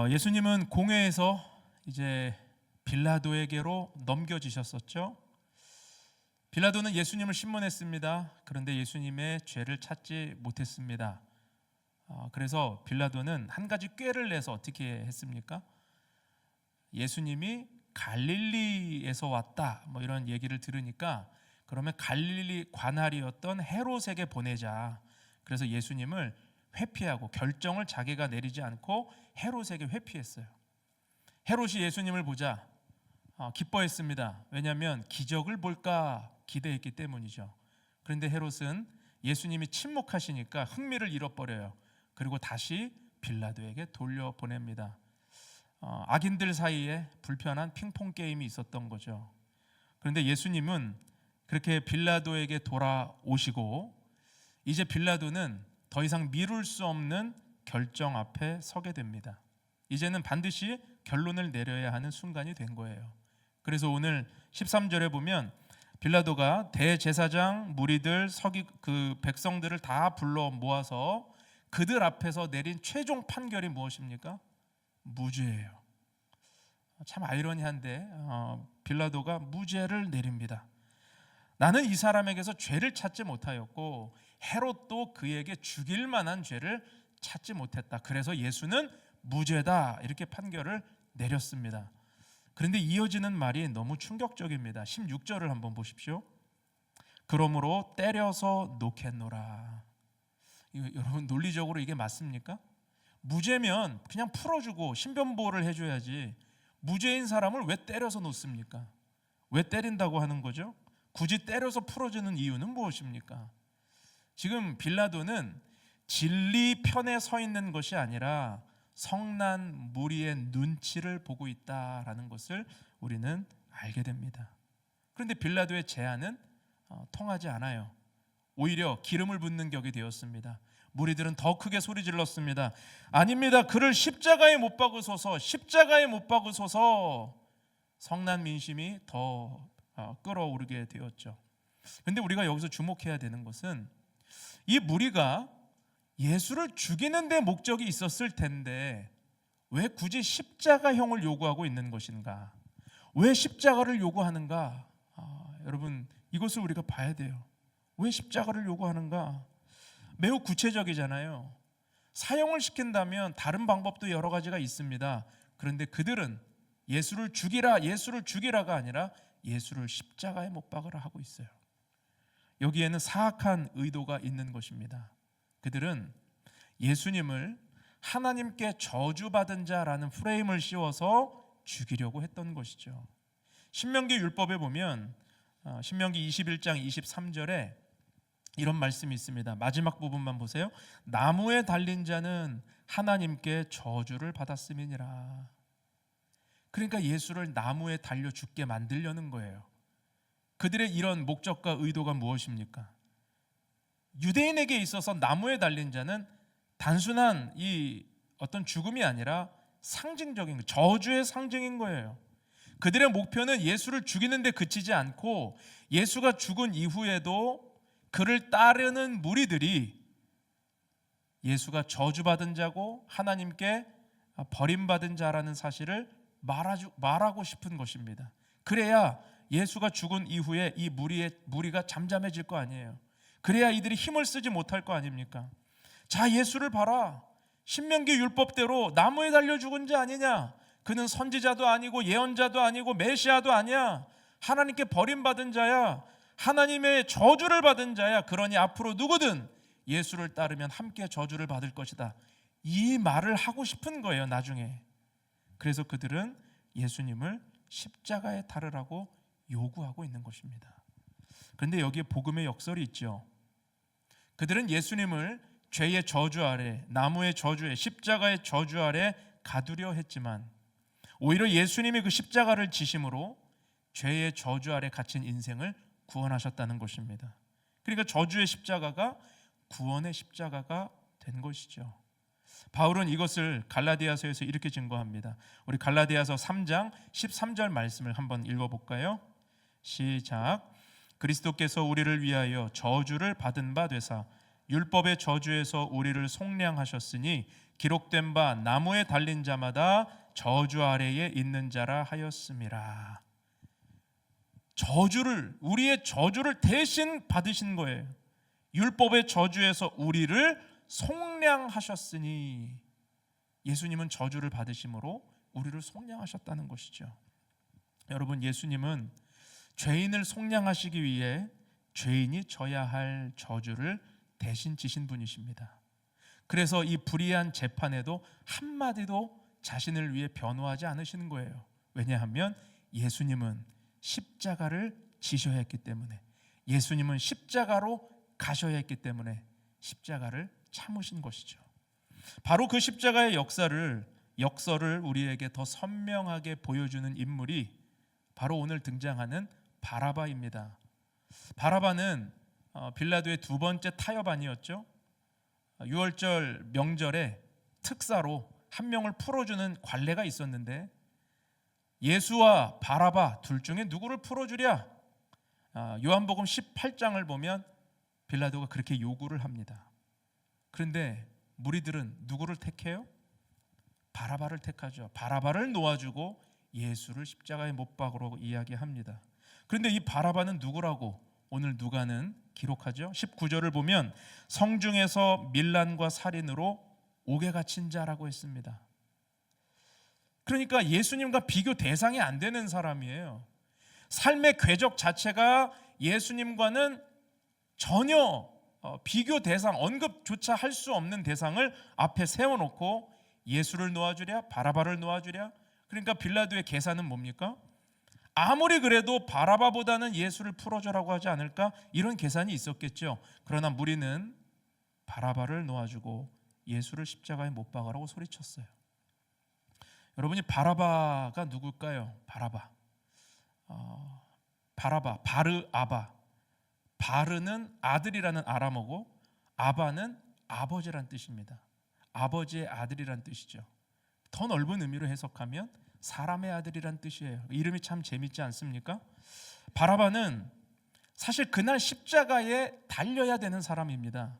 예수님은 공회에서 이제 빌라도에게로 넘겨지셨었죠. 빌라도는 예수님을 신문했습니다. 그런데 예수님의 죄를 찾지 못했습니다. 그래서 빌라도는 한 가지 꾀를 내서 어떻게 했습니까? 예수님이 갈릴리에서 왔다 이런 얘기를 들으니까 그러면 갈릴리 관할이었던 헤롯에게 보내자. 그래서 예수님을 회피하고 결정을 자기가 내리지 않고 헤롯에게 회피했어요. 헤롯이 예수님을 보자 기뻐했습니다. 왜냐하면 기적을 볼까 기대했기 때문이죠. 그런데 헤롯은 예수님이 침묵하시니까 흥미를 잃어버려요. 그리고 다시 빌라도에게 돌려보냅니다. 악인들 사이에 불편한 핑퐁 게임이 있었던 거죠. 그런데 예수님은 그렇게 빌라도에게 돌아오시고 이제 빌라도는 더 이상 미룰 수 없는 결정 앞에 서게 됩니다. 이제는 반드시 결론을 내려야 하는 순간이 된 거예요. 그래서 오늘 13절에 보면 빌라도가 대제사장, 무리들, 그 백성들을 다 불러 모아서 그들 앞에서 내린 최종 판결이 무엇입니까? 무죄예요. 참 아이러니한데 빌라도가 무죄를 내립니다. 나는 이 사람에게서 죄를 찾지 못하였고 헤롯도 그에게 죽일 만한 죄를 찾지 못했다. 그래서 예수는 무죄다 이렇게 판결을 내렸습니다. 그런데 이어지는 말이 너무 충격적입니다. 16절을 한번 보십시오. 그러므로 때려서 놓겠노라. 여러분 논리적으로 이게 맞습니까? 무죄면 그냥 풀어주고 신변보호를 해줘야지 무죄인 사람을 왜 때려서 놓습니까? 왜 때린다고 하는 거죠? 굳이 때려서 풀어주는 이유는 무엇입니까? 지금 빌라도는 진리 편에 서 있는 것이 아니라 성난 무리의 눈치를 보고 있다라는 것을 우리는 알게 됩니다. 그런데 빌라도의 제안은 통하지 않아요. 오히려 기름을 붓는 격이 되었습니다. 무리들은 더 크게 소리 질렀습니다. 아닙니다. 그를 십자가에 못 박으소서. 십자가에 못 박으소서. 성난 민심이 더 끌어오르게 되었죠. 그런데 우리가 여기서 주목해야 되는 것은 이 무리가 예수를 죽이는 데 목적이 있었을 텐데 왜 굳이 십자가형을 요구하고 있는 것인가? 왜 십자가를 요구하는가? 여러분 이것을 우리가 봐야 돼요. 왜 십자가를 요구하는가? 매우 구체적이잖아요. 사형을 시킨다면 다른 방법도 여러 가지가 있습니다. 그런데 그들은 예수를 죽이라가 아니라 예수를 십자가에 못 박으라 하고 있어요. 여기에는 사악한 의도가 있는 것입니다. 그들은 예수님을 하나님께 저주받은 자라는 프레임을 씌워서 죽이려고 했던 것이죠. 신명기 율법에 보면 신명기 21장 23절에 이런 말씀이 있습니다. 마지막 부분만 보세요. 나무에 달린 자는 하나님께 저주를 받았음이니라. 그러니까 예수를 나무에 달려 죽게 만들려는 거예요. 그들의 이런 목적과 의도가 무엇입니까? 유대인에게 있어서 나무에 달린 자는 단순한 이 어떤 죽음이 아니라 상징적인 저주의 상징인 거예요. 그들의 목표는 예수를 죽이는 데 그치지 않고 예수가 죽은 이후에도 그를 따르는 무리들이 예수가 저주받은 자고 하나님께 버림받은 자라는 사실을 말하고 싶은 것입니다. 그래야 예수가 죽은 이후에 이 무리가 잠잠해질 거 아니에요. 그래야 이들이 힘을 쓰지 못할 거 아닙니까? 자, 예수를 봐라. 신명기 율법대로 나무에 달려 죽은 자 아니냐? 그는 선지자도 아니고 예언자도 아니고 메시아도 아니야. 하나님께 버림받은 자야. 하나님의 저주를 받은 자야. 그러니 앞으로 누구든 예수를 따르면 함께 저주를 받을 것이다. 이 말을 하고 싶은 거예요, 나중에. 그래서 그들은 예수님을 십자가에 달으라고 요구하고 있는 것입니다. 그런데 여기에 복음의 역설이 있죠. 그들은 예수님을 죄의 저주 아래, 나무의 저주에, 십자가의 저주 아래 가두려 했지만 오히려 예수님이 그 십자가를 지심으로 죄의 저주 아래 갇힌 인생을 구원하셨다는 것입니다. 그러니까 저주의 십자가가 구원의 십자가가 된 것이죠. 바울은 이것을 갈라디아서에서 이렇게 증거합니다. 우리 갈라디아서 3장 13절 말씀을 한번 읽어볼까요? 시작. 그리스도께서 우리를 위하여 저주를 받은 바 되사 율법의 저주에서 우리를 속량하셨으니 기록된 바 나무에 달린 자마다 저주 아래에 있는 자라 하였음이라. 우리의 저주를 대신 받으신 거예요. 율법의 저주에서 우리를 속량하셨으니, 예수님은 저주를 받으심으로 우리를 속량하셨다는 것이죠. 여러분, 예수님은 죄인을 속량하시기 위해 죄인이 져야 할 저주를 대신 지신 분이십니다. 그래서 이 불의한 재판에도 한마디도 자신을 위해 변호하지 않으시는 거예요. 왜냐하면 예수님은 십자가를 지셔야 했기 때문에, 예수님은 십자가로 가셔야 했기 때문에 십자가를 참으신 것이죠. 바로 그 십자가의 역설을 우리에게 더 선명하게 보여주는 인물이 바로 오늘 등장하는 바라바입니다. 바라바는 빌라도의 두 번째 타협안이었죠. 6월절 명절에 특사로 한 명을 풀어주는 관례가 있었는데, 예수와 바라바 둘 중에 누구를 풀어주랴? 요한복음 18장을 보면 빌라도가 그렇게 요구를 합니다. 그런데 무리들은 누구를 택해요? 바라바를 택하죠. 바라바를 놓아주고 예수를 십자가에 못 박으라고 이야기합니다. 그런데 이 바라바는 누구라고 오늘 누가는 기록하죠. 19절을 보면 성중에서 밀란과 살인으로 옥에 갇힌 자라고 했습니다. 그러니까 예수님과 비교 대상이 안 되는 사람이에요. 삶의 궤적 자체가 예수님과는 전혀 비교 대상, 언급조차 할 수 없는 대상을 앞에 세워놓고 예수를 놓아주랴, 바라바를 놓아주랴. 그러니까 빌라도의 계산은 뭡니까? 아무리 그래도 바라바보다는 예수를 풀어줘라고 하지 않을까? 이런 계산이 있었겠죠. 그러나 무리는 바라바를 놓아주고 예수를 십자가에 못 박으라고 소리쳤어요. 여러분이 바라바가 누굴까요? 바라바, 바르아바. 바르는 아들이라는 아람어고, 아바는 아버지란 뜻입니다. 아버지의 아들이란 뜻이죠. 더 넓은 의미로 해석하면 사람의 아들이란 뜻이에요. 이름이 참 재밌지 않습니까? 바라바는 사실 그날 십자가에 달려야 되는 사람입니다.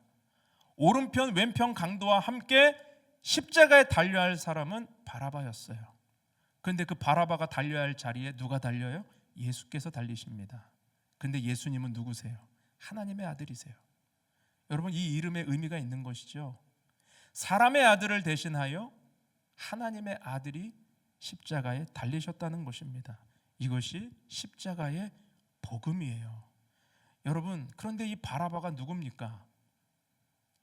오른편 왼편 강도와 함께 십자가에 달려야 할 사람은 바라바였어요. 그런데 그 바라바가 달려야 할 자리에 누가 달려요? 예수께서 달리십니다. 그런데 예수님은 누구세요? 하나님의 아들이세요. 여러분, 이 이름에 의미가 있는 것이죠. 사람의 아들을 대신하여 하나님의 아들이 십자가에 달리셨다는 것입니다. 이것이 십자가의 복음이에요. 여러분, 그런데 이 바라바가 누굽니까?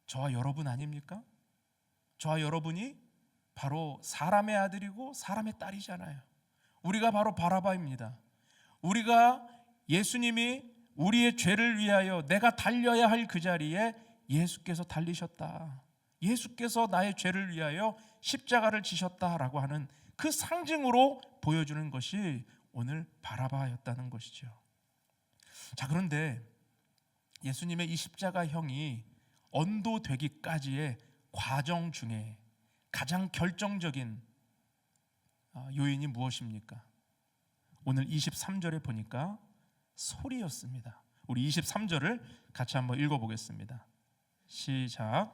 저와 여러분 아닙니까? 저와 여러분이 바로 사람의 아들이고 사람의 딸이잖아요. 우리가 바로 바라바입니다. 우리가 예수님이 우리의 죄를 위하여 내가 달려야 할 그 자리에 예수께서 달리셨다, 예수께서 나의 죄를 위하여 십자가를 지셨다라고 하는 그 상징으로 보여주는 것이 오늘 바라바였다는 것이죠. 자, 그런데 예수님의 이 십자가형이 언도되기까지의 과정 중에 가장 결정적인 요인이 무엇입니까? 오늘 23절에 보니까 소리였습니다. 우리 23절을 같이 한번 읽어보겠습니다. 시작.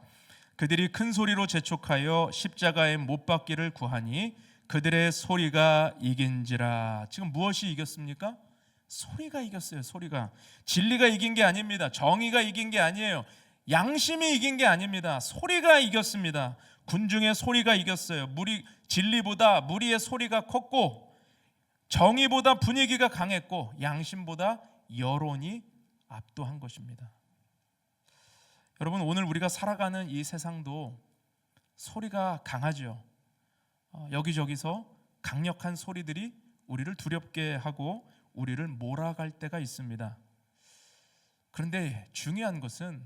그들이 큰 소리로 재촉하여 십자가에 못 박기를 구하니 그들의 소리가 이긴지라. 지금 무엇이 이겼습니까? 소리가 이겼어요. 소리가. 진리가 이긴 게 아닙니다. 정의가 이긴 게 아니에요. 양심이 이긴 게 아닙니다. 소리가 이겼습니다. 군중의 소리가 이겼어요. 진리보다 무리의 소리가 컸고, 정의보다 분위기가 강했고, 양심보다 여론이 압도한 것입니다. 여러분, 오늘 우리가 살아가는 이 세상도 소리가 강하죠. 여기저기서 강력한 소리들이 우리를 두렵게 하고 우리를 몰아갈 때가 있습니다. 그런데 중요한 것은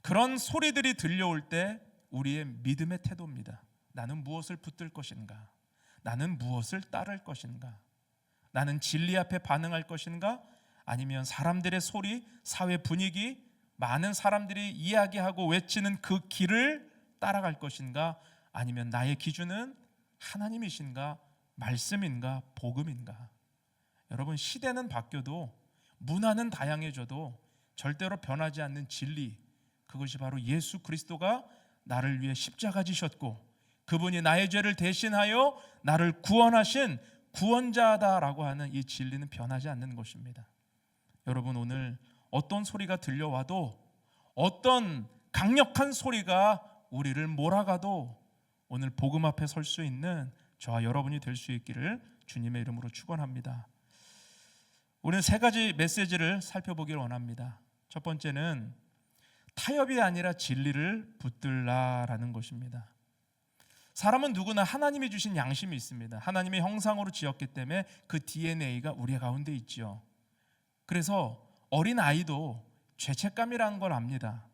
그런 소리들이 들려올 때 우리의 믿음의 태도입니다. 나는 무엇을 붙들 것인가? 나는 무엇을 따를 것인가? 나는 진리 앞에 반응할 것인가? 아니면 사람들의 소리, 사회 분위기, 많은 사람들이 이야기하고 외치는 그 길을 따라갈 것인가? 아니면 나의 기준은 하나님이신가? 말씀인가? 복음인가? 여러분, 시대는 바뀌어도, 문화는 다양해져도 절대로 변하지 않는 진리, 그것이 바로 예수 그리스도가 나를 위해 십자가 지셨고 그분이 나의 죄를 대신하여 나를 구원하신 구원자다라고 하는 이 진리는 변하지 않는 것입니다. 여러분, 오늘 어떤 소리가 들려와도, 어떤 강력한 소리가 우리를 몰아가도 오늘 복음 앞에 설 수 있는 저와 여러분이 될 수 있기를 주님의 이름으로 축원합니다. 우리는 세 가지 메시지를 살펴보기를 원합니다. 첫 번째는 타협이 아니라 진리를 붙들라라는 것입니다. 사람은 누구나 하나님이 주신 양심이 있습니다. 하나님의 형상으로 지었기 때문에 그 DNA가 우리 가운데 있죠. 그래서 어린 아이도 죄책감이라는 걸 압니다.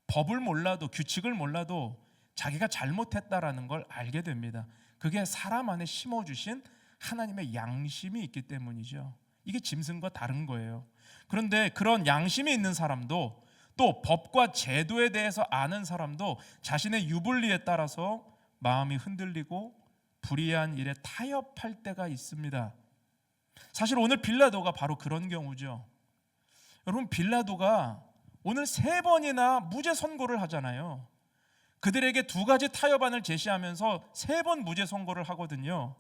법을 몰라도, 규칙을 몰라도 자기가 잘못했다라는 걸 알게 됩니다. 그게 사람 안에 심어주신 하나님의 양심이 있기 때문이죠. 이게 짐승과 다른 거예요. 그런데 그런 양심이 있는 사람도, 또 법과 제도에 대해서 아는 사람도 자신의 유불리에 따라서 마음이 흔들리고 불의한 일에 타협할 때가 있습니다. 사실 오늘 빌라도가 바로 그런 경우죠. 여러분, 빌라도가 오늘 3번이나 무죄 선고를 하잖아요. 그들에게 2가지 타협안을 제시하면서 3번 무죄 선고를 하거든요.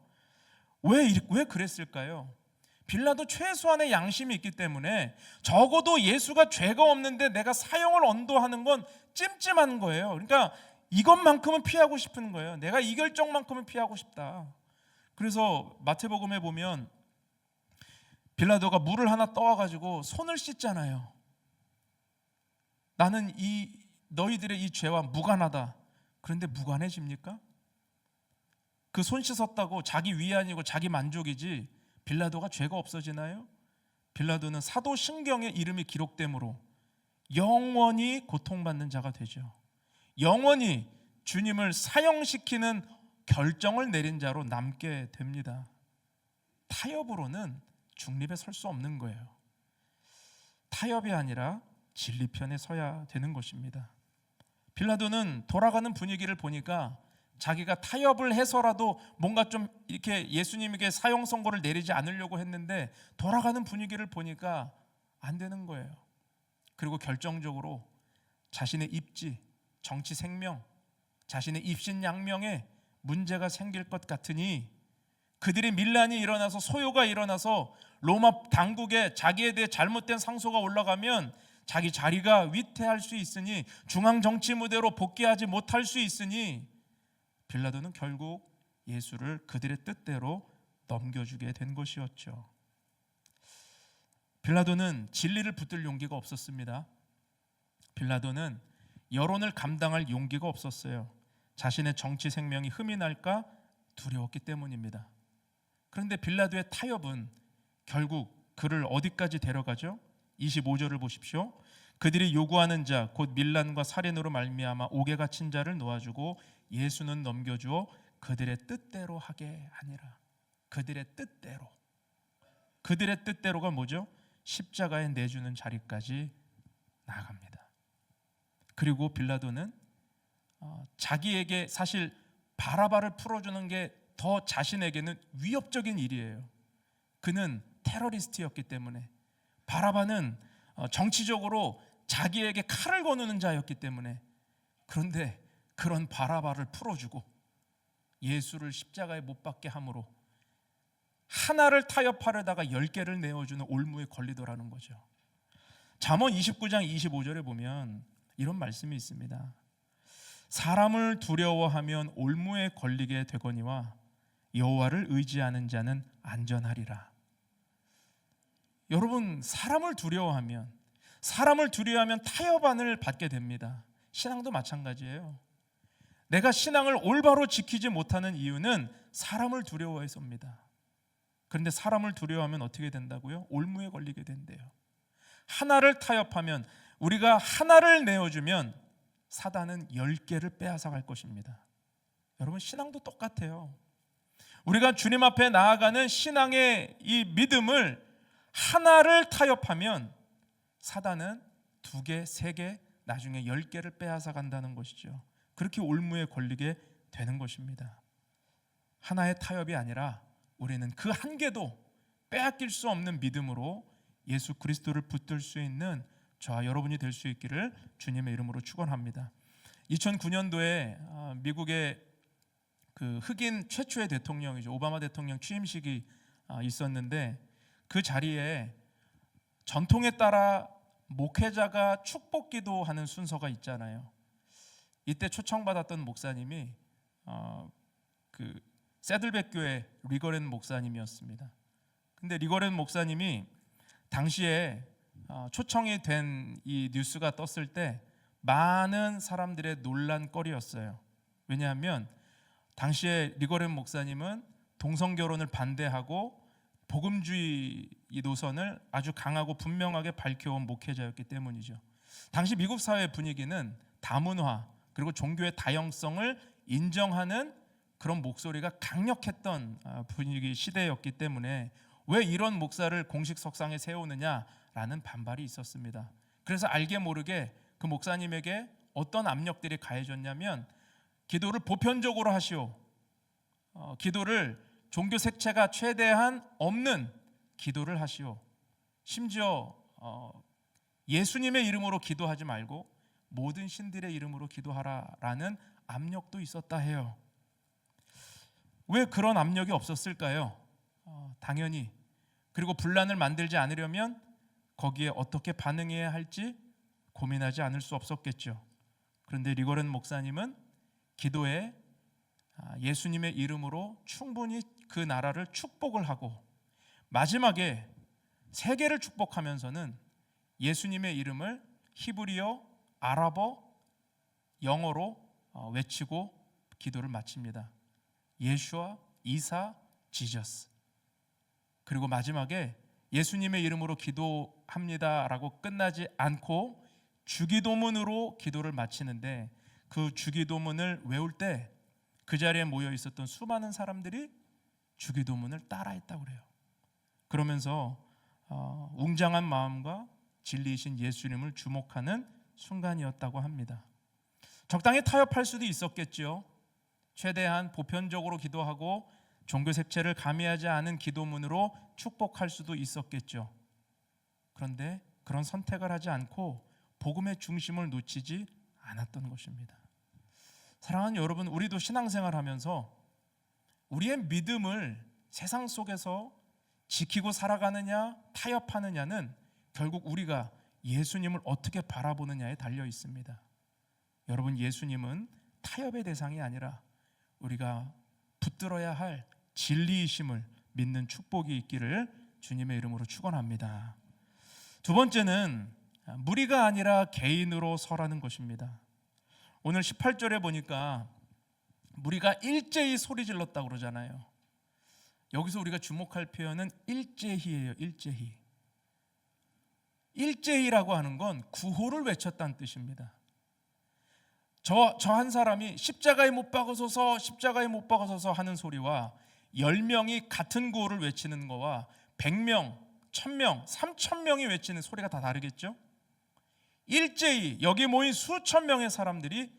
왜 그랬을까요? 빌라도 최소한의 양심이 있기 때문에 적어도 예수가 죄가 없는데 내가 사형을 언도하는 건 찜찜한 거예요. 그러니까 이것만큼은 피하고 싶은 거예요. 내가 이 결정만큼은 피하고 싶다. 그래서 마태복음에 보면 빌라도가 물을 하나 떠와가지고 손을 씻잖아요. 나는 너희들의 이 죄와 무관하다. 그런데 무관해집니까? 그 손 씻었다고 자기 위안이고 자기 만족이지 빌라도가 죄가 없어지나요? 빌라도는 사도신경에 이름이 기록되므로 영원히 고통받는 자가 되죠. 영원히 주님을 사형시키는 결정을 내린 자로 남게 됩니다. 타협으로는 중립에 설 수 없는 거예요. 타협이 아니라 진리편에 서야 되는 것입니다. 빌라도는 돌아가는 분위기를 보니까 자기가 타협을 해서라도 뭔가 좀 이렇게 예수님에게 사형 선고를 내리지 않으려고 했는데 돌아가는 분위기를 보니까 안 되는 거예요. 그리고 결정적으로 자신의 입지, 정치 생명, 자신의 입신양명에 문제가 생길 것 같으니 그들이 밀란이 일어나서 소요가 일어나서 로마 당국에 자기에 대해 잘못된 상소가 올라가면 자기 자리가 위태할 수 있으니, 중앙 정치 무대로 복귀하지 못할 수 있으니 빌라도는 결국 예수를 그들의 뜻대로 넘겨주게 된 것이었죠. 빌라도는 진리를 붙들 용기가 없었습니다. 빌라도는 여론을 감당할 용기가 없었어요. 자신의 정치 생명이 흠이 날까 두려웠기 때문입니다. 그런데 빌라도의 타협은 결국 그를 어디까지 데려가죠? 25절을 보십시오. 그들이 요구하는 자 곧 밀란과 살인으로 말미암아 옥에 갇힌 자를 놓아주고 예수는 넘겨주어 그들의 뜻대로 하게 하니라. 그들의 뜻대로. 그들의 뜻대로가 뭐죠? 십자가에 내주는 자리까지 나아갑니다. 그리고 빌라도는 자기에게 사실 바라바를 풀어주는 게 더 자신에게는 위협적인 일이에요. 그는 테러리스트였기 때문에, 바라바는 정치적으로 자기에게 칼을 거누는 자였기 때문에. 그런데 그런 바라바를 풀어주고 예수를 십자가에 못 박게 함으로 하나를 타협하려다가 10개를 내어주는 올무에 걸리더라는 거죠. 잠언 29장 25절에 보면 이런 말씀이 있습니다. 사람을 두려워하면 올무에 걸리게 되거니와 여호와를 의지하는 자는 안전하리라. 여러분, 사람을 두려워하면 타협안을 받게 됩니다. 신앙도 마찬가지예요. 내가 신앙을 올바로 지키지 못하는 이유는 사람을 두려워해서입니다. 그런데 사람을 두려워하면 어떻게 된다고요? 올무에 걸리게 된대요. 하나를 타협하면, 우리가 하나를 내어주면 사단은 10개를 빼앗아갈 것입니다. 여러분, 신앙도 똑같아요. 우리가 주님 앞에 나아가는 신앙의 이 믿음을 하나를 타협하면 사단은 2개, 3개, 나중에 10개를 빼앗아 간다는 것이죠. 그렇게 올무에 걸리게 되는 것입니다. 하나의 타협이 아니라 우리는 그 한 개도 빼앗길 수 없는 믿음으로 예수 그리스도를 붙들 수 있는 저와 여러분이 될 수 있기를 주님의 이름으로 축원합니다. 2009년도에 미국의 그 흑인 최초의 대통령이죠. 오바마 대통령 취임식이 있었는데 그 자리에 전통에 따라 목회자가 축복 기도하는 순서가 있잖아요. 이때 초청받았던 목사님이 그 새들백 교회 리거렌 목사님이었습니다. 근데 리거렌 목사님이 당시에 초청이 된 이 뉴스가 떴을 때 많은 사람들의 논란거리였어요. 왜냐하면 당시에 리거렌 목사님은 동성 결혼을 반대하고 복음주의 이 노선을 아주 강하고 분명하게 밝혀온 목회자였기 때문이죠. 당시 미국 사회 분위기는 다문화 그리고 종교의 다양성을 인정하는 그런 목소리가 강력했던 분위기 시대였기 때문에 왜 이런 목사를 공식 석상에 세우느냐라는 반발이 있었습니다. 그래서 알게 모르게 그 목사님에게 어떤 압력들이 가해졌냐면 기도를 보편적으로 하시오, 기도를 종교 색채가 최대한 없는 기도를 하시오, 심지어 예수님의 이름으로 기도하지 말고 모든 신들의 이름으로 기도하라라는 압력도 있었다 해요. 왜 그런 압력이 없었을까요? 당연히 그리고 분란을 만들지 않으려면 거기에 어떻게 반응해야 할지 고민하지 않을 수 없었겠죠. 그런데 리거렌 목사님은 기도에 예수님의 이름으로 충분히 그 나라를 축복을 하고 마지막에 세계를 축복하면서는 예수님의 이름을 히브리어, 아랍어, 영어로 외치고 기도를 마칩니다. 예슈아, 이사, 지저스. 그리고 마지막에 예수님의 이름으로 기도합니다라고 끝나지 않고 주기도문으로 기도를 마치는데 그 주기도문을 외울 때 그 자리에 모여 있었던 수많은 사람들이 주기도문을 따라했다고 그래요. 그러면서 웅장한 마음과 진리이신 예수님을 주목하는 순간이었다고 합니다. 적당히 타협할 수도 있었겠죠. 최대한 보편적으로 기도하고 종교 색채를 가미하지 않은 기도문으로 축복할 수도 있었겠죠. 그런데 그런 선택을 하지 않고 복음의 중심을 놓치지 않았던 것입니다. 사랑하는 여러분, 우리도 신앙생활하면서 우리의 믿음을 세상 속에서 지키고 살아가느냐 타협하느냐는 결국 우리가 예수님을 어떻게 바라보느냐에 달려 있습니다. 여러분, 예수님은 타협의 대상이 아니라 우리가 붙들어야 할 진리이심을 믿는 축복이 있기를 주님의 이름으로 축원합니다. 두 번째는 무리가 아니라 개인으로 서라는 것입니다. 오늘 18절에 보니까 무리가 일제히 소리 질렀다고 그러잖아요. 여기서 우리가 주목할 표현은 일제히예요. 일제히. 일제히라고 하는 건 구호를 외쳤다는 뜻입니다. 저 한 사람이 십자가에 못 박으소서, 십자가에 못 박으소서 하는 소리와 10명이 같은 구호를 외치는 거와 100명, 1000명, 3000명이 외치는 소리가 다 다르겠죠? 일제히 여기 모인 수천 명의 사람들이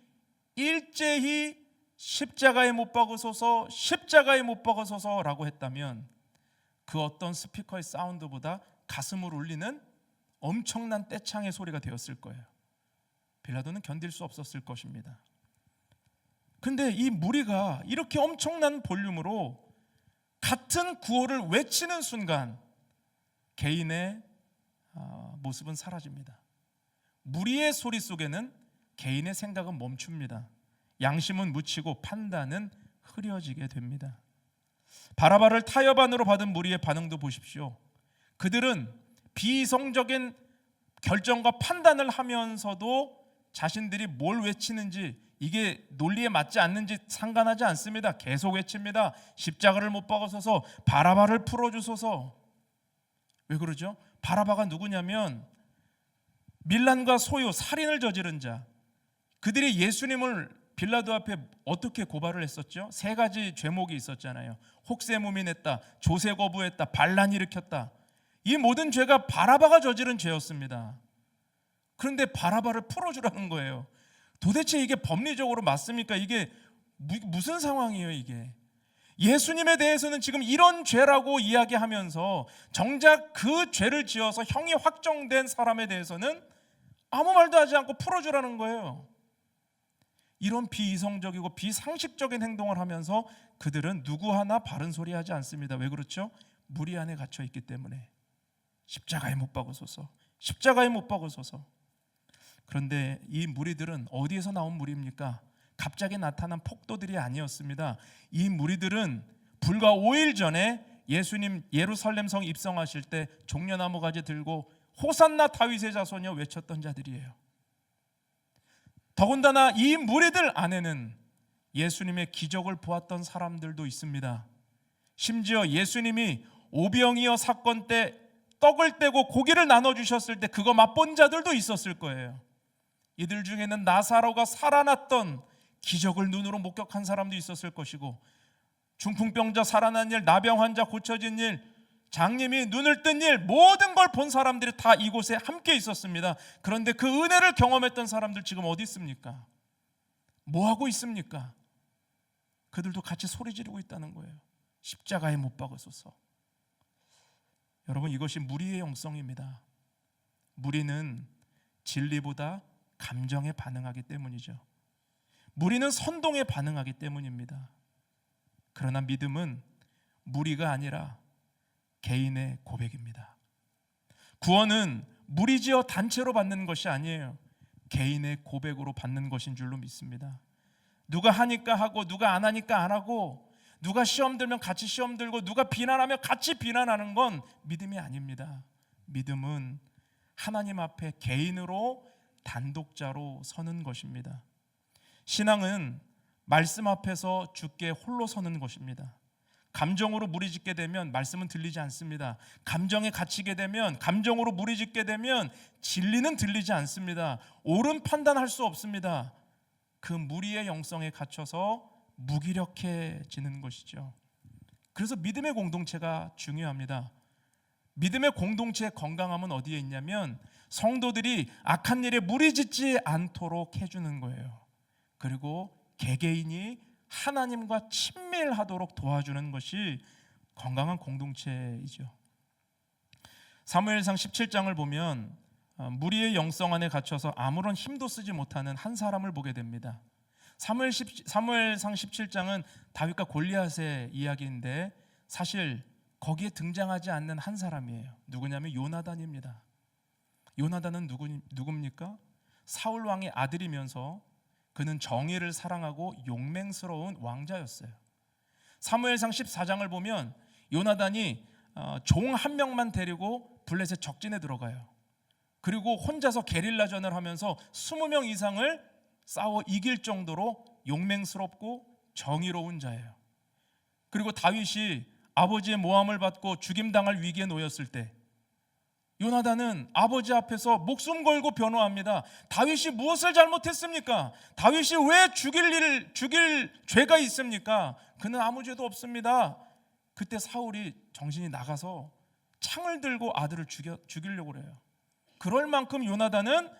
일제히 십자가에 못 박으소서, 십자가에 못 박으소서라고 했다면 그 어떤 스피커의 사운드보다 가슴을 울리는 엄청난 떼창의 소리가 되었을 거예요. 빌라도는 견딜 수 없었을 것입니다. 근데 이 무리가 이렇게 엄청난 볼륨으로 같은 구호를 외치는 순간 개인의 모습은 사라집니다. 무리의 소리 속에는 개인의 생각은 멈춥니다. 양심은 묻히고 판단은 흐려지게 됩니다. 바라바를 타협 안으로 받은 무리의 반응도 보십시오. 그들은 비이성적인 결정과 판단을 하면서도 자신들이 뭘 외치는지 이게 논리에 맞지 않는지 상관하지 않습니다. 계속 외칩니다. 십자가를 못 박으소서, 바라바를 풀어주소서. 왜 그러죠? 바라바가 누구냐면 밀란과 소요, 살인을 저지른 자. 그들이 예수님을 빌라도 앞에 어떻게 고발을 했었죠? 3가지 죄목이 있었잖아요. 혹세무민했다, 조세 거부했다, 반란 일으켰다. 이 모든 죄가 바라바가 저지른 죄였습니다. 그런데 바라바를 풀어주라는 거예요. 도대체 이게 법리적으로 맞습니까? 이게 무슨 상황이에요 이게? 예수님에 대해서는 지금 이런 죄라고 이야기하면서 정작 그 죄를 지어서 형이 확정된 사람에 대해서는 아무 말도 하지 않고 풀어주라는 거예요. 이런 비이성적이고 비상식적인 행동을 하면서 그들은 누구 하나 바른 소리 하지 않습니다. 왜 그렇죠? 무리 안에 갇혀 있기 때문에. 십자가에 못 박으소서, 십자가에 못 박으소서. 그런데 이 무리들은 어디에서 나온 무리입니까? 갑자기 나타난 폭도들이 아니었습니다. 이 무리들은 불과 5일 전에 예수님 예루살렘 성 입성하실 때 종려나무 가지 들고 호산나 다윗의 자손이여 외쳤던 자들이에요. 더군다나 이 무리들 안에는 예수님의 기적을 보았던 사람들도 있습니다. 심지어 예수님이 오병이어 사건 때 떡을 떼고 고기를 나눠주셨을 때 그거 맛본 자들도 있었을 거예요. 이들 중에는 나사로가 살아났던 기적을 눈으로 목격한 사람도 있었을 것이고, 중풍병자 살아난 일, 나병 환자 고쳐진 일, 장님이 눈을 뜬 일, 모든 걸 본 사람들이 다 이곳에 함께 있었습니다. 그런데 그 은혜를 경험했던 사람들 지금 어디 있습니까? 뭐 하고 있습니까? 그들도 같이 소리 지르고 있다는 거예요. 십자가에 못 박으소서. 여러분, 이것이 무리의 영성입니다. 무리는 진리보다 감정에 반응하기 때문이죠. 무리는 선동에 반응하기 때문입니다. 그러나 믿음은 무리가 아니라 개인의 고백입니다. 구원은 무리지어 단체로 받는 것이 아니에요. 개인의 고백으로 받는 것인 줄로 믿습니다. 누가 하니까 하고 누가 안 하니까 안 하고, 누가 시험 들면 같이 시험 들고 누가 비난하면 같이 비난하는 건 믿음이 아닙니다. 믿음은 하나님 앞에 개인으로 단독자로 서는 것입니다. 신앙은 말씀 앞에서 주께 홀로 서는 것입니다. 감정으로 무리짓게 되면 말씀은 들리지 않습니다. 감정에 갇히게 되면, 감정으로 무리짓게 되면 진리는 들리지 않습니다. 옳은 판단할 수 없습니다. 그 무리의 영성에 갇혀서 무기력해지는 것이죠. 그래서 믿음의 공동체가 중요합니다. 믿음의 공동체의 건강함은 어디에 있냐면 성도들이 악한 일에 무리짓지 않도록 해주는 거예요. 그리고 개개인이 하나님과 친밀하도록 도와주는 것이 건강한 공동체이죠. 사무엘상 17장을 보면 무리의 영성 안에 갇혀서 아무런 힘도 쓰지 못하는 한 사람을 보게 됩니다. 사무엘상 17장은 다윗과 골리앗의 이야기인데 사실 거기에 등장하지 않는 한 사람이에요. 누구냐면 요나단입니다. 요나단은 누굽니까? 사울 왕의 아들이면서 그는 정의를 사랑하고 용맹스러운 왕자였어요. 사무엘상 14장을 보면 요나단이 종 한 명만 데리고 블레셋 적진에 들어가요. 그리고 혼자서 게릴라전을 하면서 20명 이상을 싸워 이길 정도로 용맹스럽고 정의로운 자예요. 그리고 다윗이 아버지의 모함을 받고 죽임당할 위기에 놓였을 때 요나단은 아버지 앞에서 목숨 걸고 변호합니다. 다윗이 무엇을 잘못했습니까? 다윗이 왜 죽일 죄가 있습니까? 그는 아무 죄도 없습니다. 그때 사울이 정신이 나가서 창을 들고 아들을 죽이려고 그래요. 그럴 만큼 요나단은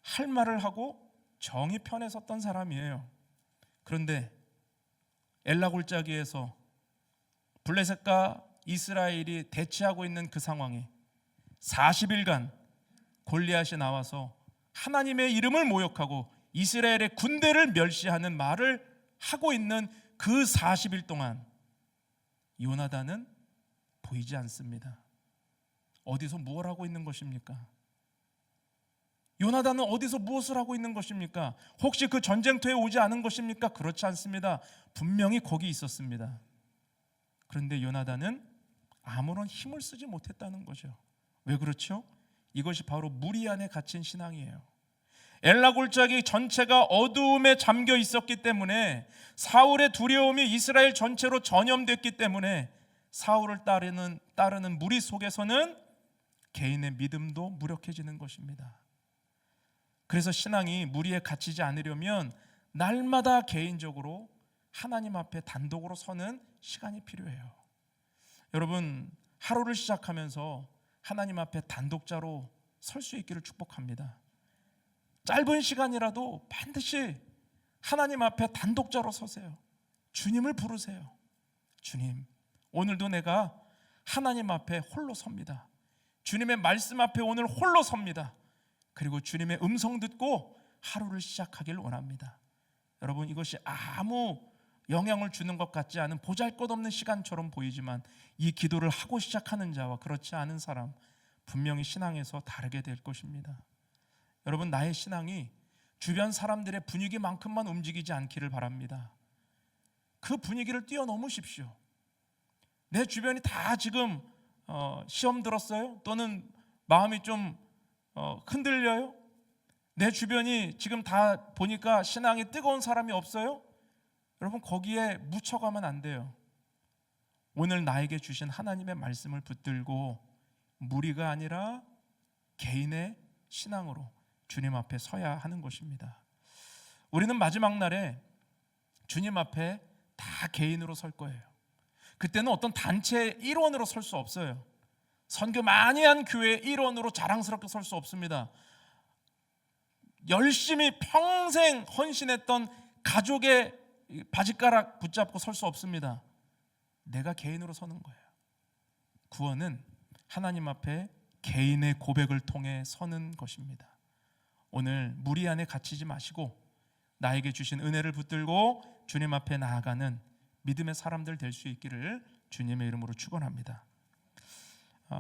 할 말을 하고 정의 편에 섰던 사람이에요. 그런데 엘라 골짜기에서 블레셋과 이스라엘이 대치하고 있는 그 상황에 40일간 골리앗이 나와서 하나님의 이름을 모욕하고 이스라엘의 군대를 멸시하는 말을 하고 있는 그 40일 동안 요나단은 보이지 않습니다. 어디서 무엇을 하고 있는 것입니까? 요나단은 어디서 무엇을 하고 있는 것입니까? 혹시 그 전쟁터에 오지 않은 것입니까? 그렇지 않습니다. 분명히 거기 있었습니다. 그런데 요나단은 아무런 힘을 쓰지 못했다는 거죠. 왜 그렇죠? 이것이 바로 무리 안에 갇힌 신앙이에요. 엘라 골짜기 전체가 어두움에 잠겨 있었기 때문에, 사울의 두려움이 이스라엘 전체로 전염됐기 때문에 사울을 따르는 무리 속에서는 개인의 믿음도 무력해지는 것입니다. 그래서 신앙이 무리에 갇히지 않으려면 날마다 개인적으로 하나님 앞에 단독으로 서는 시간이 필요해요. 여러분, 하루를 시작하면서 하나님 앞에 단독자로 설 수 있기를 축복합니다. 짧은 시간이라도 반드시 하나님 앞에 단독자로 서세요. 주님을 부르세요. 주님, 오늘도 내가 하나님 앞에 홀로 섭니다. 주님의 말씀 앞에 오늘 홀로 섭니다. 그리고 주님의 음성 듣고 하루를 시작하길 원합니다. 여러분, 이것이 아무 영향을 주는 것 같지 않은 보잘것없는 시간처럼 보이지만 이 기도를 하고 시작하는 자와 그렇지 않은 사람, 분명히 신앙에서 다르게 될 것입니다. 여러분, 나의 신앙이 주변 사람들의 분위기만큼만 움직이지 않기를 바랍니다. 그 분위기를 뛰어넘으십시오. 내 주변이 다 지금 시험 들었어요? 또는 마음이 좀 흔들려요? 내 주변이 지금 다 보니까 신앙이 뜨거운 사람이 없어요? 여러분, 거기에 묻혀가면 안 돼요. 오늘 나에게 주신 하나님의 말씀을 붙들고 무리가 아니라 개인의 신앙으로 주님 앞에 서야 하는 것입니다. 우리는 마지막 날에 주님 앞에 다 개인으로 설 거예요. 그때는 어떤 단체의 일원으로 설 수 없어요. 선교 많이 한 교회의 일원으로 자랑스럽게 설 수 없습니다. 열심히 평생 헌신했던 가족의 바지가락 붙잡고 설 수 없습니다. 내가 개인으로 서는 거예요. 구원은 하나님 앞에 개인의 고백을 통해 서는 것입니다. 오늘 무리 안에 갇히지 마시고 나에게 주신 은혜를 붙들고 주님 앞에 나아가는 믿음의 사람들 될 수 있기를 주님의 이름으로 축원합니다.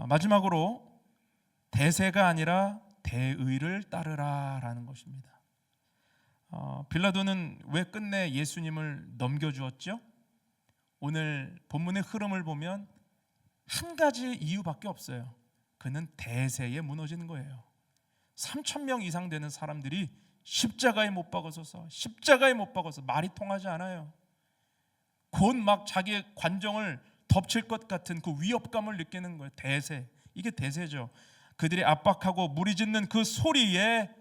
마지막으로 대세가 아니라 대의를 따르라 라는 것입니다. 빌라도는 왜 끝내 예수님을 넘겨주었죠? 오늘 본문의 흐름을 보면 한 가지 이유밖에 없어요. 그는 대세에 무너지는 거예요. 3,000명 이상 되는 사람들이 십자가에 못 박아서서 말이 통하지 않아요. 곧 막 자기의 관정을 덮칠 것 같은 그 위협감을 느끼는 거예요. 대세, 이게 대세죠. 그들이 압박하고 무리짓는 그 소리에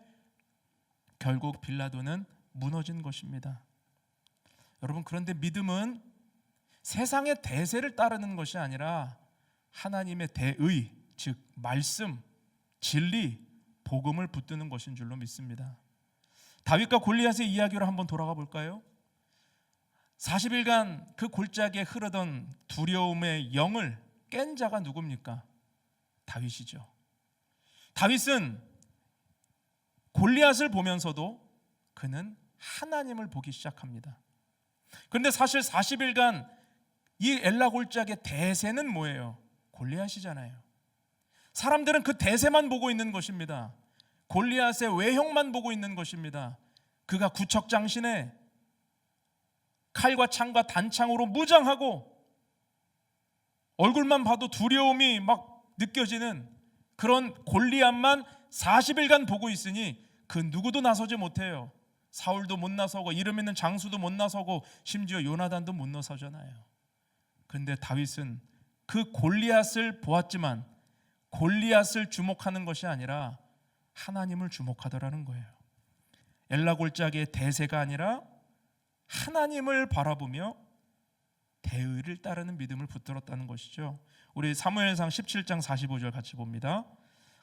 결국 빌라도는 무너진 것입니다. 여러분, 그런데 믿음은 세상의 대세를 따르는 것이 아니라 하나님의 대의, 즉 말씀, 진리, 복음을 붙드는 것인 줄로 믿습니다. 다윗과 골리앗의 이야기로 한번 돌아가 볼까요? 40일간 그 골짜기에 흐르던 두려움의 영을 깬 자가 누굽니까? 다윗이죠. 다윗은 골리앗을 보면서도 그는 하나님을 보기 시작합니다. 그런데 사실 40일간 이 엘라 골짜기의 대세는 뭐예요? 골리앗이잖아요. 사람들은 그 대세만 보고 있는 것입니다. 골리앗의 외형만 보고 있는 것입니다. 그가 구척장신에 칼과 창과 단창으로 무장하고 얼굴만 봐도 두려움이 막 느껴지는 그런 골리앗만 40일간 보고 있으니 그 누구도 나서지 못해요. 사울도 못 나서고 이름 있는 장수도 못 나서고 심지어 요나단도 못 나서잖아요. 그런데 다윗은 그 골리앗을 보았지만 골리앗을 주목하는 것이 아니라 하나님을 주목하더라는 거예요. 엘라 골짜기의 대세가 아니라 하나님을 바라보며 대의를 따르는 믿음을 붙들었다는 것이죠. 우리 사무엘상 17장 45절 같이 봅니다.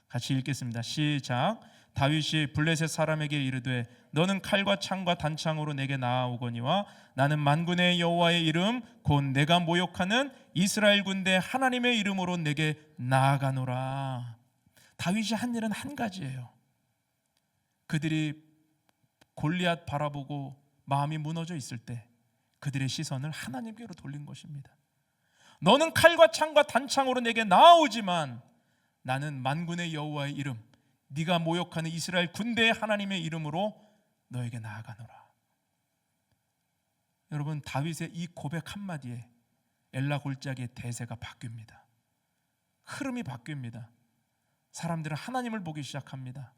같이 읽겠습니다. 시작. 다윗이 블레셋 사람에게 이르되 너는 칼과 창과 단창으로 내게 나아오거니와 나는 만군의 여호와의 이름 곧 내가 모욕하는 이스라엘 군대 하나님의 이름으로 내게 나아가노라. 다윗이 한 일은 한 가지예요. 그들이 골리앗 바라보고 마음이 무너져 있을 때 그들의 시선을 하나님께로 돌린 것입니다. 너는 칼과 창과 단창으로 내게 나아오지만 나는 만군의 여호와의 이름, 네가 모욕하는 이스라엘 군대의 하나님의 이름으로 너에게 나아가노라. 여러분, 다윗의 이 고백 한마디에 엘라 골짜기의 대세가 바뀝니다. 흐름이 바뀝니다. 사람들은 하나님을 보기 시작합니다.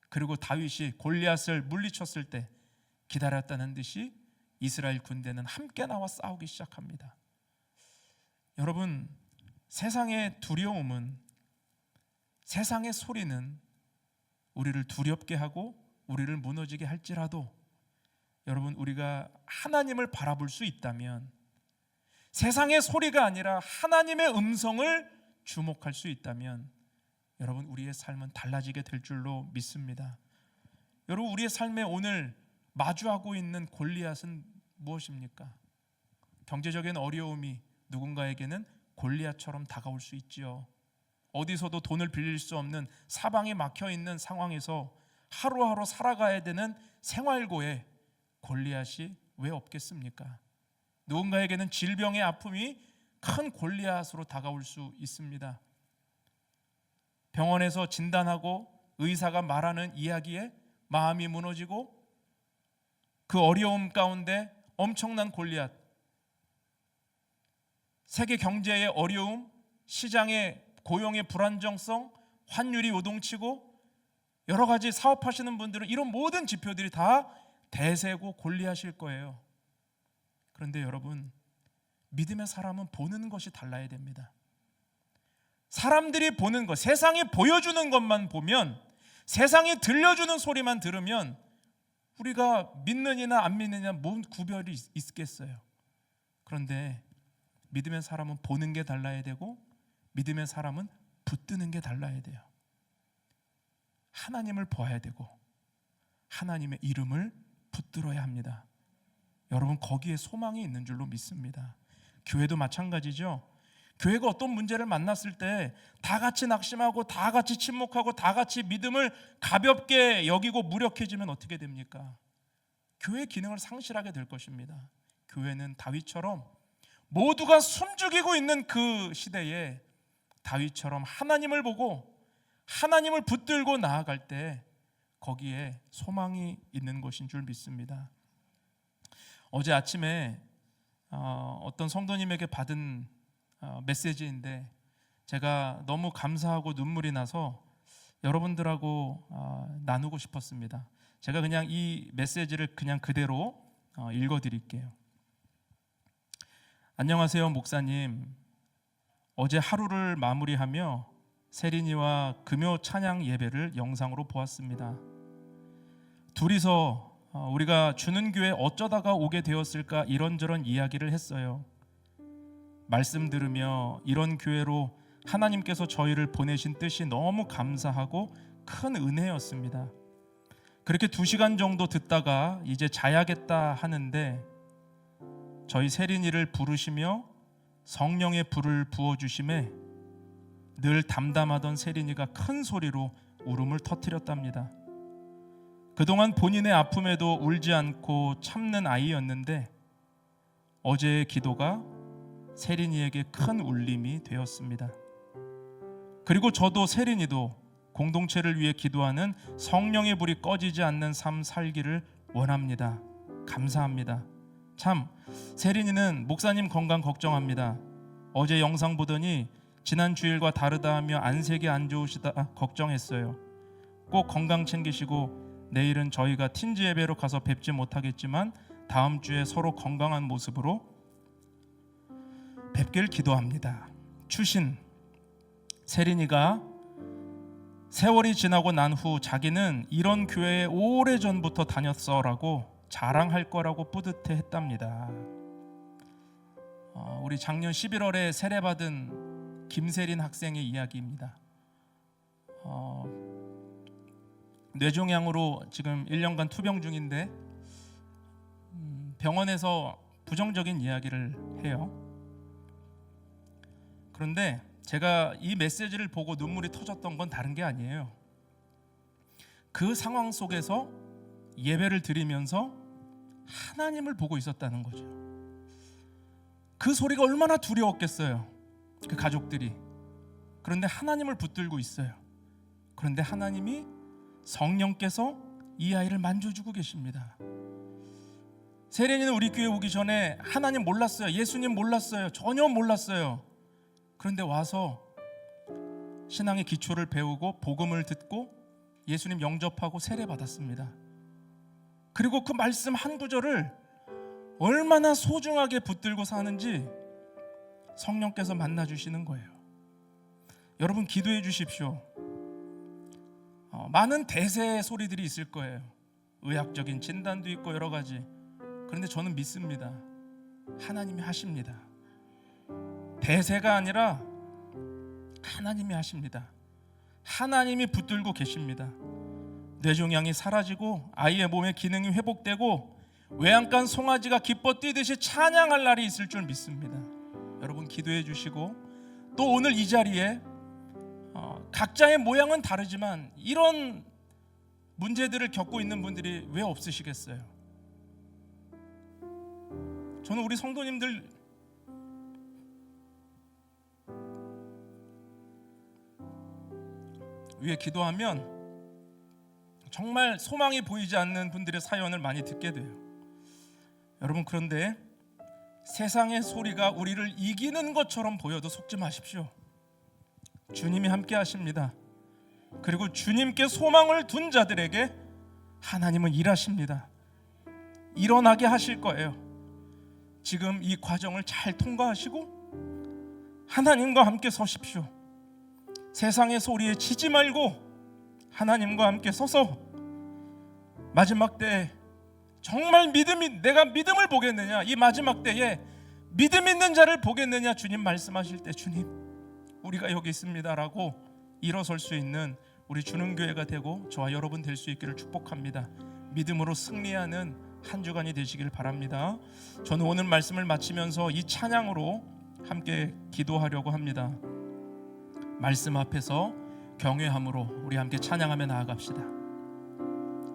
그리고 다윗이 골리앗을 물리쳤을 때 기다렸다는 듯이 이스라엘 군대는 함께 나와 싸우기 시작합니다. 여러분, 세상의 두려움은, 세상의 소리는 우리를 두렵게 하고 우리를 무너지게 할지라도 여러분, 우리가 하나님을 바라볼 수 있다면, 세상의 소리가 아니라 하나님의 음성을 주목할 수 있다면 여러분, 우리의 삶은 달라지게 될 줄로 믿습니다. 여러분, 우리의 삶에 오늘 마주하고 있는 골리앗은 무엇입니까? 경제적인 어려움이 누군가에게는 골리앗처럼 다가올 수 있지요. 어디서도 돈을 빌릴 수 없는 사방이 막혀 있는 상황에서 하루하루 살아가야 되는 생활고에 골리앗이 왜 없겠습니까? 누군가에게는 질병의 아픔이 큰 골리앗으로 다가올 수 있습니다. 병원에서 진단하고 의사가 말하는 이야기에 마음이 무너지고 그 어려움 가운데 엄청난 골리앗, 세계 경제의 어려움, 시장의 고용의 불안정성, 환율이 요동치고 여러 가지 사업하시는 분들은 이런 모든 지표들이 다 대세고 골리앗일 거예요. 그런데 여러분, 믿음의 사람은 보는 것이 달라야 됩니다. 사람들이 보는 것, 세상이 보여주는 것만 보면, 세상이 들려주는 소리만 들으면 우리가 믿느냐 안 믿느냐 뭔 구별이 있겠어요. 그런데 믿음의 사람은 보는 게 달라야 되고, 믿음의 사람은 붙드는 게 달라야 돼요. 하나님을 보아야 되고 하나님의 이름을 붙들어야 합니다. 여러분, 거기에 소망이 있는 줄로 믿습니다. 교회도 마찬가지죠. 교회가 어떤 문제를 만났을 때 다 같이 낙심하고 다 같이 침묵하고 다 같이 믿음을 가볍게 여기고 무력해지면 어떻게 됩니까? 교회의 기능을 상실하게 될 것입니다. 교회는 다윗처럼 모두가 숨죽이고 있는 그 시대에 다윗처럼 하나님을 보고 하나님을 붙들고 나아갈 때 거기에 소망이 있는 것인 줄 믿습니다. 어제 아침에 어떤 성도님에게 받은 메시지인데 제가 너무 감사하고 눈물이 나서 여러분들하고 나누고 싶었습니다. 제가 그냥 이 메시지를 그냥 그대로 읽어드릴게요. 안녕하세요, 목사님. 어제 하루를 마무리하며 세린이와 금요 찬양 예배를 영상으로 보았습니다. 둘이서 우리가 주는 교회 어쩌다가 오게 되었을까 이런저런 이야기를 했어요. 말씀 들으며 이런 교회로 하나님께서 저희를 보내신 뜻이 너무 감사하고 큰 은혜였습니다. 그렇게 2시간 정도 듣다가 이제 자야겠다 하는데 저희 세린이를 부르시며 성령의 불을 부어주심에 늘 담담하던 세린이가 큰 소리로 울음을 터뜨렸답니다. 그동안 본인의 아픔에도 울지 않고 참는 아이였는데 어제의 기도가 세린이에게 큰 울림이 되었습니다. 그리고 저도 세린이도 공동체를 위해 기도하는 성령의 불이 꺼지지 않는 삶 살기를 원합니다. 감사합니다. 참, 세린이는 목사님 건강 걱정합니다. 어제 영상 보더니 지난 주일과 다르다 하며 안색이 안 좋으시다 걱정했어요. 꼭 건강 챙기시고 내일은 저희가 팀즈 예배로 가서 뵙지 못하겠지만 다음 주에 서로 건강한 모습으로 뵙길 기도합니다. 추신, 세린이가 세월이 지나고 난 후 자기는 이런 교회에 오래전부터 다녔어라고 자랑할 거라고 뿌듯해 했답니다. 우리 작년 11월에 세례받은 김세린 학생의 이야기입니다. 뇌종양으로 지금 1년간 투병 중인데 병원에서 부정적인 이야기를 해요. 그런데 제가 이 메시지를 보고 눈물이 터졌던 건 다른 게 아니에요. 그 상황 속에서 예배를 드리면서 하나님을 보고 있었다는 거죠. 그 소리가 얼마나 두려웠겠어요, 그 가족들이. 그런데 하나님을 붙들고 있어요. 그런데 하나님이 성령께서 이 아이를 만져주고 계십니다. 세린이는 우리 교회 오기 전에 하나님 몰랐어요. 예수님 몰랐어요. 전혀 몰랐어요. 그런데 와서 신앙의 기초를 배우고 복음을 듣고 예수님 영접하고 세례 받았습니다. 그리고 그 말씀 한 구절을 얼마나 소중하게 붙들고 사는지 성령께서 만나주시는 거예요. 여러분, 기도해 주십시오. 많은 대세 소리들이 있을 거예요. 의학적인 진단도 있고 여러 가지. 그런데 저는 믿습니다. 하나님이 하십니다. 대세가 아니라 하나님이 하십니다. 하나님이 붙들고 계십니다. 뇌종양이 사라지고 아이의 몸의 기능이 회복되고 외양간 송아지가 기뻐 뛰듯이 찬양할 날이 있을 줄 믿습니다. 여러분, 기도해 주시고 또 오늘 이 자리에 각자의 모양은 다르지만 이런 문제들을 겪고 있는 분들이 왜 없으시겠어요? 저는 우리 성도님들 위해 기도하면 정말 소망이 보이지 않는 분들의 사연을 많이 듣게 돼요. 여러분, 그런데 세상의 소리가 우리를 이기는 것처럼 보여도 속지 마십시오. 주님이 함께 하십니다. 그리고 주님께 소망을 둔 자들에게 하나님은 일하십니다. 일어나게 하실 거예요. 지금 이 과정을 잘 통과하시고 하나님과 함께 서십시오. 세상의 소리에 지지 말고 하나님과 함께 서서 마지막 때에 정말 내가 믿음을 보겠느냐, 이 마지막 때에 믿음 있는 자를 보겠느냐, 주님 말씀하실 때 주님 우리가 여기 있습니다 라고 일어설 수 있는 우리 주는교회가 되고 저와 여러분 될 수 있기를 축복합니다. 믿음으로 승리하는 한 주간이 되시길 바랍니다. 저는 오늘 말씀을 마치면서 이 찬양으로 함께 기도하려고 합니다. 말씀 앞에서 경외함으로 우리 함께 찬양하며 나아갑시다.